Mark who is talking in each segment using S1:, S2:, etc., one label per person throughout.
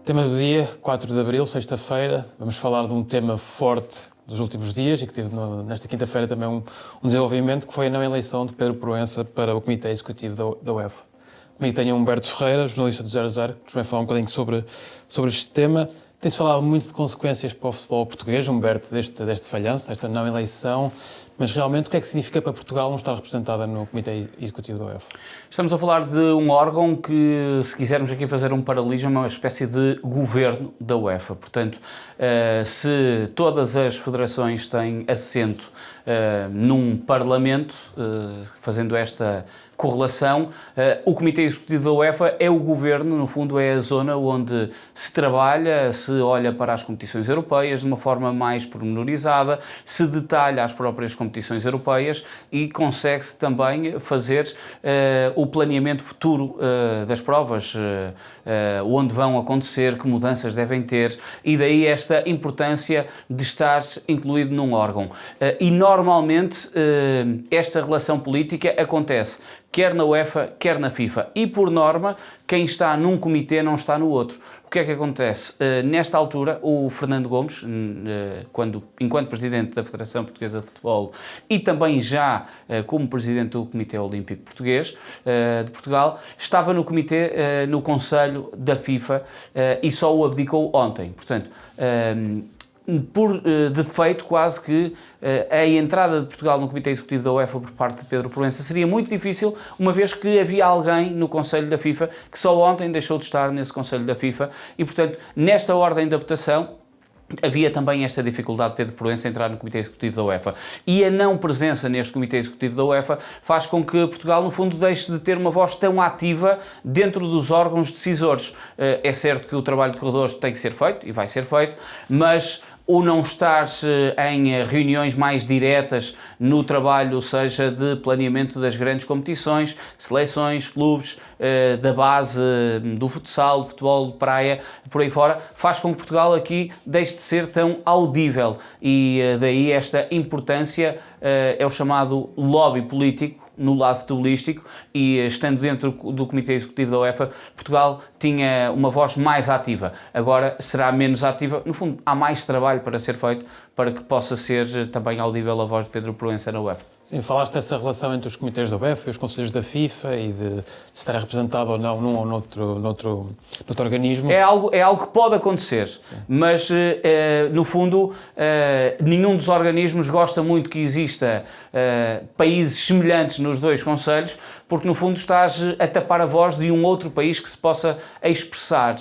S1: Tema do dia, 4 de Abril, sexta-feira. Vamos falar de um tema forte dos últimos dias e que teve nesta quinta-feira também um desenvolvimento, que foi a não eleição de Pedro Proença para o Comitê Executivo da UEFA. Comigo tenho Humberto Ferreira, jornalista do 00, que nos vai falar um bocadinho sobre este tema. Tem-se falado muito de consequências para o futebol português, Humberto, deste falhanço, desta não eleição, mas realmente o que é que significa para Portugal não estar representada no Comitê Executivo da UEFA?
S2: Estamos a falar de um órgão que, se quisermos aqui fazer um paralelismo, é uma espécie de governo da UEFA. Portanto, se todas as federações têm assento num parlamento, fazendo esta correlação, o Comitê Executivo da UEFA é o governo, no fundo é a zona onde se trabalha, se olha para as competições europeias de uma forma mais pormenorizada, se detalha as próprias competições europeias e consegue-se também fazer o planeamento futuro das provas, onde vão acontecer, que mudanças devem ter, e daí esta importância de estar incluído num órgão. E normalmente esta relação política acontece quer na UEFA, quer na FIFA. E, por norma, quem está num comitê não está no outro. O que é que acontece? Nesta altura, o Fernando Gomes, enquanto Presidente da Federação Portuguesa de Futebol e também já como Presidente do Comitê Olímpico Português de Portugal, estava no comitê, no Conselho da FIFA e só o abdicou ontem. Portanto, por defeito, quase que a entrada de Portugal no Comitê Executivo da UEFA por parte de Pedro Proença seria muito difícil, uma vez que havia alguém no Conselho da FIFA que só ontem deixou de estar nesse Conselho da FIFA e, portanto, nesta ordem da votação, havia também esta dificuldade de Pedro Proença entrar no Comitê Executivo da UEFA. E a não presença neste Comitê Executivo da UEFA faz com que Portugal, no fundo, deixe de ter uma voz tão ativa dentro dos órgãos decisores. É certo que o trabalho de corredores tem que ser feito, e vai ser feito, mas o não estar em reuniões mais diretas no trabalho, seja de planeamento das grandes competições, seleções, clubes, da base, do futsal, do futebol de praia, por aí fora, faz com que Portugal aqui deixe de ser tão audível e daí esta importância, é o chamado lobby político no lado futebolístico e estando dentro do Comitê Executivo da UEFA, Portugal tinha uma voz mais ativa. Agora será menos ativa. No fundo, há mais trabalho para ser feito para que possa ser também audível a voz de Pedro Proença na UEFA.
S1: Sim, falaste dessa relação entre os comitês da UEFA e os conselhos da FIFA e de estar representado ou não num ou noutro organismo.
S2: É algo que pode acontecer, sim, mas no fundo nenhum dos organismos gosta muito que exista países semelhantes nos dois conselhos, porque no fundo estás a tapar a voz de um outro país que se possa expressar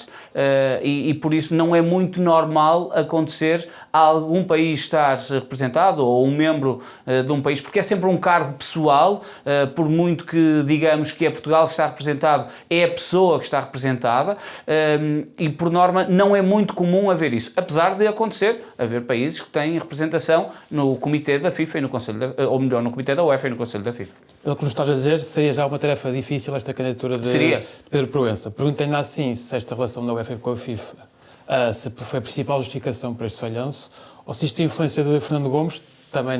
S2: e por isso não é muito normal acontecer algum país estar representado ou um membro de um país, porque é sempre um cargo pessoal, por muito que digamos que é Portugal que está representado, é a pessoa que está representada e por norma não é muito comum haver isso, apesar de haver países que têm representação no Comitê da FIFA e no Conselho, ou melhor, no Comitê da UEFA e no Conselho da FIFA.
S1: Pelo que nos estás a dizer, seria já uma tarefa difícil esta candidatura de Pedro Proença. Perguntei-lhe assim se esta relação da UEFA com a FIFA se foi a principal justificação para este falhanço, ou se isto tem influência de Fernando Gomes, também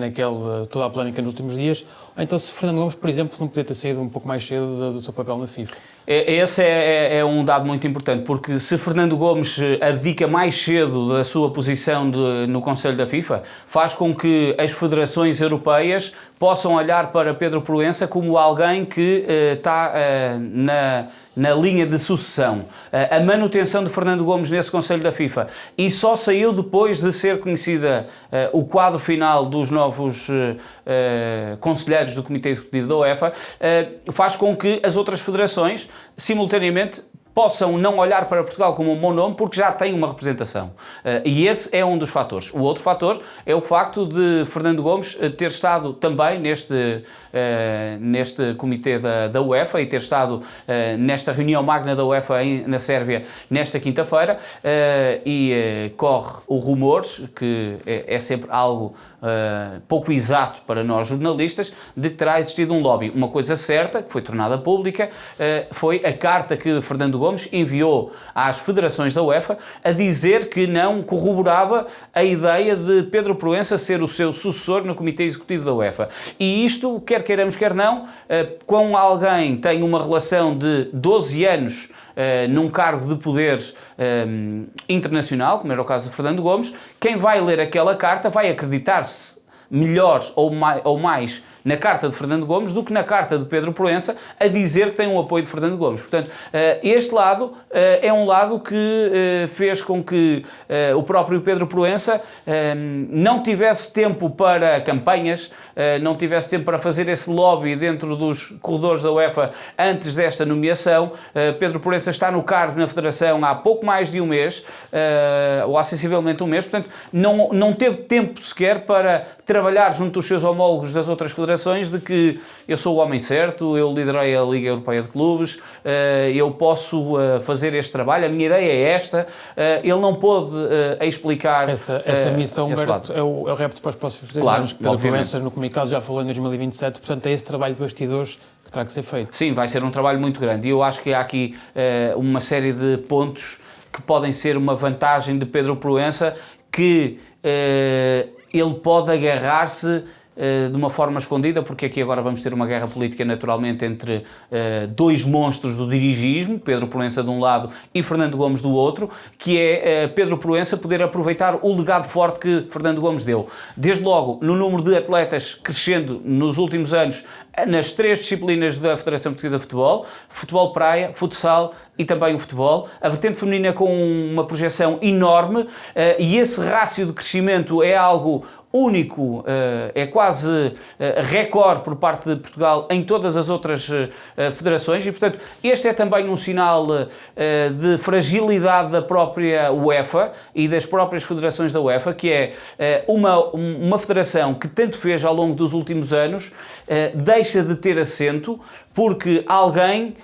S1: toda a polémica nos últimos dias, ou então se Fernando Gomes, por exemplo, não podia ter saído um pouco mais cedo do seu papel na FIFA.
S2: Esse é um dado muito importante, porque se Fernando Gomes abdica mais cedo da sua posição no Conselho da FIFA, faz com que as federações europeias possam olhar para Pedro Proença como alguém que está na linha de sucessão. A manutenção de Fernando Gomes nesse Conselho da FIFA e só saiu depois de ser conhecida o quadro final dos novos conselheiros do Comitê Executivo da UEFA, faz com que as outras federações simultaneamente possam não olhar para Portugal como um bom nome porque já tem uma representação. E esse é um dos fatores. O outro fator é o facto de Fernando Gomes ter estado também neste comitê da UEFA e ter estado nesta reunião magna da UEFA na Sérvia nesta quinta-feira e corre o rumor, que é sempre algo pouco exato para nós jornalistas de que terá existido um lobby. Uma coisa certa, que foi tornada pública, foi a carta que Fernando Gomes enviou às federações da UEFA a dizer que não corroborava a ideia de Pedro Proença ser o seu sucessor no Comitê Executivo da UEFA. E isto, quer queiramos, quer não, com alguém tem uma relação de 12 anos num cargo de poderes internacional, como era o caso de Fernando Gomes, quem vai ler aquela carta vai acreditar-se melhor ou mais na carta de Fernando Gomes do que na carta de Pedro Proença a dizer que tem o apoio de Fernando Gomes. Portanto, este lado é um lado que fez com que o próprio Pedro Proença não tivesse tempo para campanhas, não tivesse tempo para fazer esse lobby dentro dos corredores da UEFA antes desta nomeação. Pedro Proença está no cargo na Federação há pouco mais de um mês, ou há sensivelmente um mês, portanto, não teve tempo sequer para trabalhar junto aos seus homólogos das outras federações de que eu sou o homem certo, eu liderei a Liga Europeia de Clubes, eu posso fazer este trabalho, a minha ideia é esta. Ele não pôde explicar
S1: essa missão, Humberto, é o repto para os próximos 3 anos. Pedro Proença no comunicado já falou em 2027, portanto é esse trabalho de bastidores que terá que ser feito.
S2: Sim, vai ser um trabalho muito grande e eu acho que há aqui uma série de pontos que podem ser uma vantagem de Pedro Proença, que ele pode agarrar-se de uma forma escondida, porque aqui agora vamos ter uma guerra política naturalmente entre dois monstros do dirigismo, Pedro Proença de um lado e Fernando Gomes do outro, que é Pedro Proença poder aproveitar o legado forte que Fernando Gomes deu. Desde logo, no número de atletas crescendo nos últimos anos nas 3 disciplinas da Federação Portuguesa de Futebol, futebol praia, futsal e também o futebol, a vertente feminina com uma projeção enorme, e esse rácio de crescimento é algo único, é quase recorde por parte de Portugal em todas as outras federações e, portanto, este é também um sinal de fragilidade da própria UEFA e das próprias federações da UEFA, que é uma federação que tanto fez ao longo dos últimos anos, deixa de ter assento porque alguém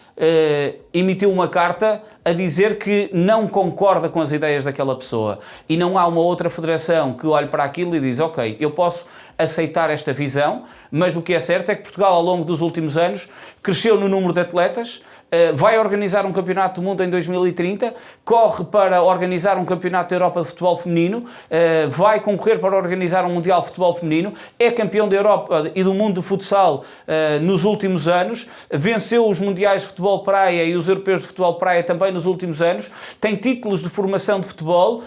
S2: emitiu uma carta a dizer que não concorda com as ideias daquela pessoa e não há uma outra federação que olhe para aquilo e diz: ok, eu posso aceitar esta visão, mas o que é certo é que Portugal ao longo dos últimos anos cresceu no número de atletas, vai organizar um campeonato do mundo em 2030, corre para organizar um campeonato da Europa de futebol feminino, vai concorrer para organizar um mundial de futebol feminino, é campeão da Europa e do mundo de futsal nos últimos anos, venceu os mundiais de futebol praia e os europeus de futebol praia também nos últimos anos, tem títulos de formação de futebol,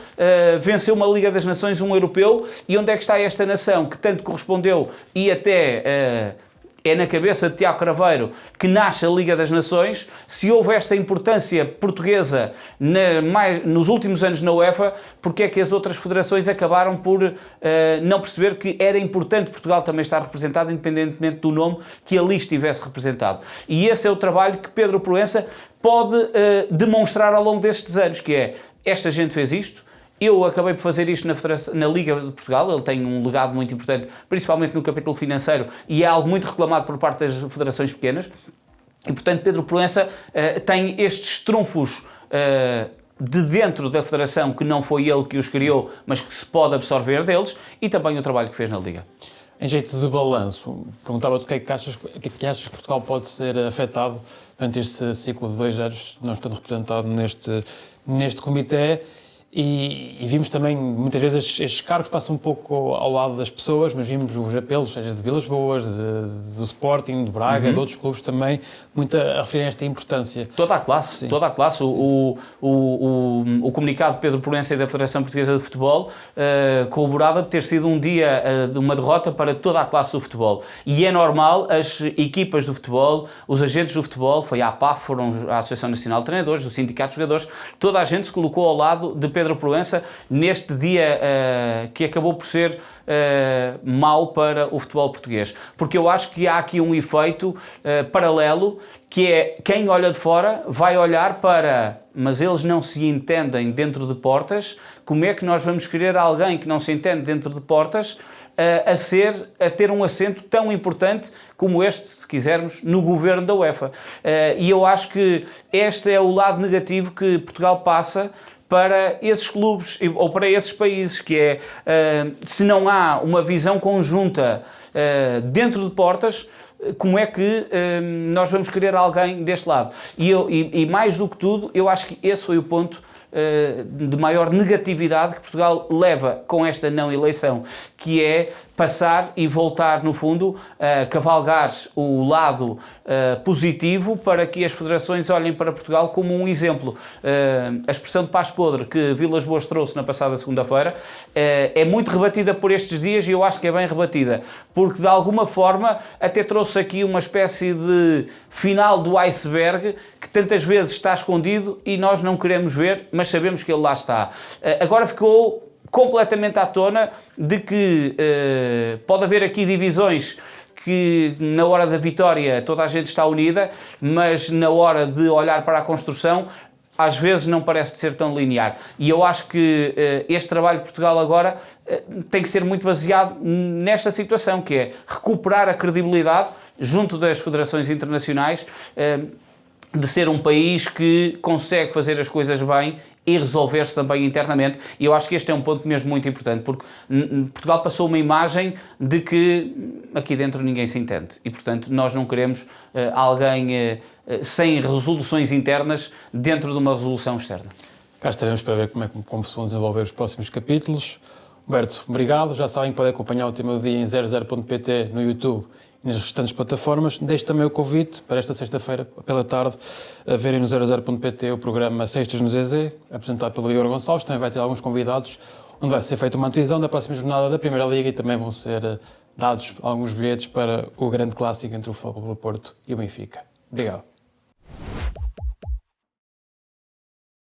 S2: venceu uma Liga das Nações, um europeu. E onde é que está esta nação que tanto correspondeu e até é na cabeça de Tiago Craveiro que nasce a Liga das Nações? Se houve esta importância portuguesa nos últimos anos na UEFA, porque é que as outras federações acabaram por não perceber que era importante Portugal também estar representado, independentemente do nome que ali estivesse representado? E esse é o trabalho que Pedro Proença pode demonstrar ao longo destes anos, que é: esta gente fez isto, eu acabei por fazer isto na Liga de Portugal. Ele tem um legado muito importante, principalmente no capítulo financeiro, e é algo muito reclamado por parte das federações pequenas. E, portanto, Pedro Proença tem estes trunfos de dentro da federação, que não foi ele que os criou, mas que se pode absorver deles, e também o trabalho que fez na Liga.
S1: Em jeito de balanço, perguntava-te o que é que achas que Portugal pode ser afetado durante este ciclo de 2 anos, não estando representado neste comitê. E vimos também, muitas vezes, estes cargos passam um pouco ao lado das pessoas, mas vimos os apelos, seja de Vilas Boas, do Sporting, de Braga, de outros clubes também, muito a referir a esta importância.
S2: Toda a classe, sim, toda a classe. O comunicado de Pedro Proença e da Federação Portuguesa de Futebol corroborava de ter sido um dia de uma derrota para toda a classe do futebol. E é normal, as equipas do futebol, os agentes do futebol, foi a APAF, foram a Associação Nacional de Treinadores, o Sindicato de Jogadores, toda a gente se colocou ao lado de Pedro Proença neste dia que acabou por ser mau para o futebol português. Porque eu acho que há aqui um efeito paralelo, que é: quem olha de fora vai olhar para, mas eles não se entendem dentro de portas, como é que nós vamos querer alguém que não se entende dentro de portas a ter um assento tão importante como este, se quisermos, no governo da UEFA? E eu acho que este é o lado negativo que Portugal passa para esses clubes ou para esses países, que é, se não há uma visão conjunta dentro de portas, como é que nós vamos querer alguém deste lado? E mais do que tudo, eu acho que esse foi o ponto de maior negatividade que Portugal leva com esta não eleição, que é passar e voltar, no fundo, a cavalgar o lado positivo para que as federações olhem para Portugal como um exemplo. A expressão de paz podre que Vilas Boas trouxe na passada segunda-feira é muito rebatida por estes dias, e eu acho que é bem rebatida, porque de alguma forma até trouxe aqui uma espécie de final do iceberg que tantas vezes está escondido e nós não queremos ver, mas sabemos que ele lá está. Agora ficou completamente à tona de que pode haver aqui divisões que na hora da vitória toda a gente está unida, mas na hora de olhar para a construção às vezes não parece ser tão linear. E eu acho que este trabalho de Portugal agora tem que ser muito baseado nesta situação, que é recuperar a credibilidade junto das federações internacionais, de ser um país que consegue fazer as coisas bem e resolver-se também internamente. E eu acho que este é um ponto mesmo muito importante, porque Portugal passou uma imagem de que aqui dentro ninguém se entende e, portanto, nós não queremos alguém sem resoluções internas dentro de uma resolução externa.
S1: Cá estaremos para ver como se vão desenvolver os próximos capítulos. Humberto, obrigado. Já sabem que podem acompanhar o tema do dia em 00.pt no YouTube e nas restantes plataformas. Deixo também o convite para esta sexta-feira, pela tarde, a verem no 00.pt o programa Sextas no ZZ, apresentado pelo Igor Gonçalves. Também vai ter alguns convidados, onde vai ser feita uma antevisão da próxima jornada da Primeira Liga, e também vão ser dados alguns bilhetes para o grande clássico entre o Futebol Clube do Porto e o Benfica. Obrigado.